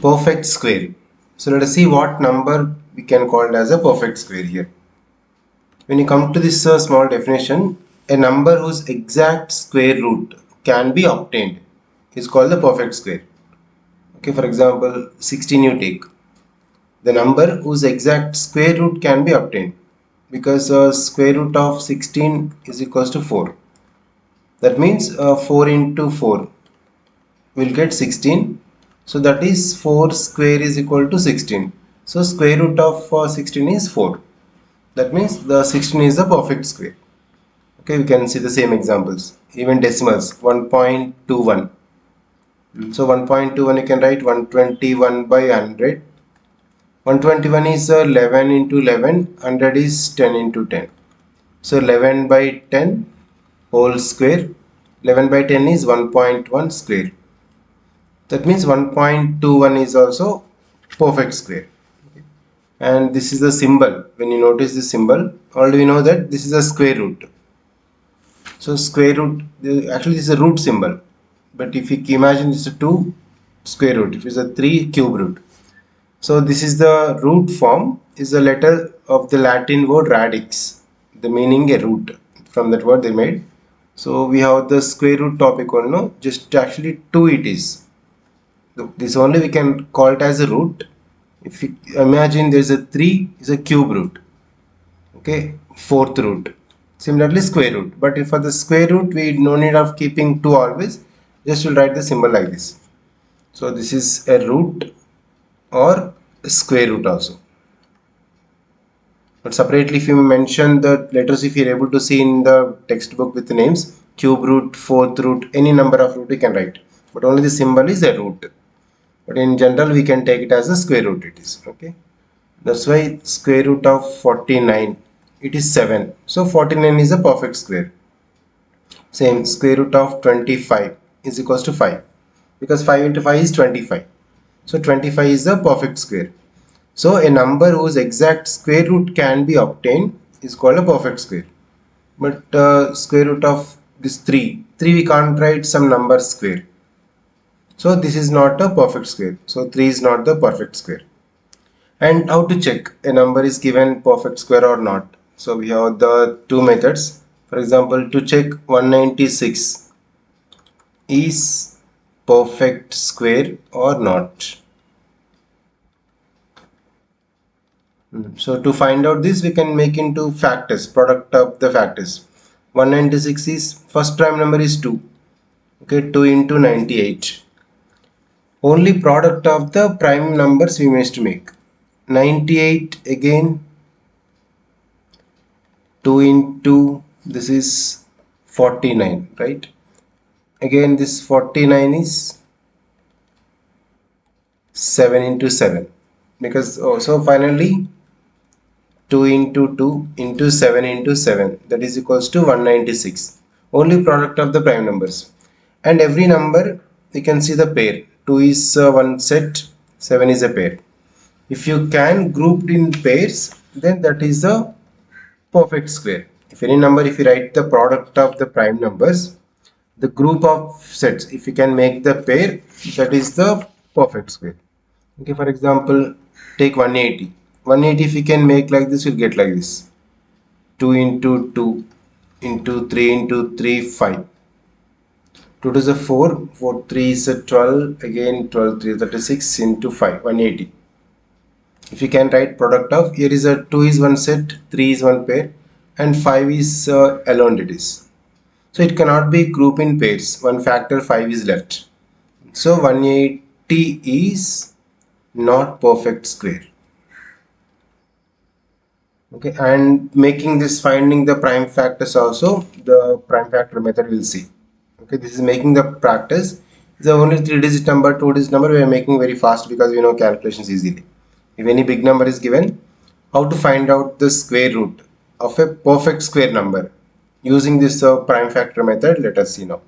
Perfect square. So let us see what number we can call it as a perfect square here. When you come to this small definition, a number whose exact square root can be obtained is called the perfect square. Okay, for example, 16 you take. The number whose exact square root can be obtained because square root of 16 is equals to 4. That means 4 into 4 will get 16. So that is 4 square is equal to 16. So square root of 16 is 4. That means the 16 is the perfect square. Okay, we can see the same examples. Even decimals 1.21. So 1.21 you can write 121 by 100. 121 is 11 into 11. 100 is 10 into 10. So 11 by 10 whole square. 11 by 10 is 1.1 square. That means 1.21 is also perfect square. And this is the symbol. When you notice the symbol, already we know that this is a square root. So square root, actually this is a root symbol. But if you imagine it's a 2 square root, if it's a 3 cube root. So this is the root form, is a letter of the Latin word radix, the meaning a root. From that word they made. So we have the square root topic or no, just actually 2 it is. This only we can call it as a root. If you imagine there's a 3 is a cube root. Okay, fourth root. Similarly square root. But if for the square root we no need of keeping 2 always. Just will write the symbol like this. So this is a root or a square root also. But separately if you mention the letters, if you're able to see in the textbook with the names, cube root, fourth root, any number of root you can write. But only the symbol is a root. But in general we can take it as a square root it is. Okay. That's why square root of 49, it is 7. So 49 is a perfect square. Same, square root of 25 is equals to 5. Because 5 into 5 is 25. So 25 is a perfect square. So a number whose exact square root can be obtained is called a perfect square. But square root of this 3 we can't write some number square. So this is not a perfect square. So 3 is not the perfect square. And how to check a number is given perfect square or not. So we have the two methods. For example, to check 196 is perfect square or not. So to find out this, we can make into factors, product of the factors. 196 is first prime number is 2. Okay, 2 into 98. Only product of the prime numbers we must make. 98 again 2 into this is 49, right? Again this 49 is 7 into 7 because so finally 2 into 2 into 7 into 7, that is equals to 196. Only product of the prime numbers. And every number you can see the pair. 2 is one set, 7 is a pair. If you can group in pairs, then that is a perfect square. If any number, if you write the product of the prime numbers, the group of sets, if you can make the pair, that is the perfect square. Okay, for example, take 180. 180 if you can make like this, you'll get like this. 2 into 2 into 3 into 3, 5. 2 to the 4, 4 3 is a 12, again 12 3 36 into 5, 180. If you can write product of, here is a 2 is one set, 3 is one pair, and 5 is alone it is. So it cannot be group in pairs. One factor 5 is left. So 180 is not perfect square. Okay, and making this finding the prime factors also, the prime factor method we'll see. Okay, this is making the practice. The only 3-digit number, 2-digit number we are making very fast because we know calculations easily. If any big number is given, how to find out the square root of a perfect square number using this prime factor method, let us see now.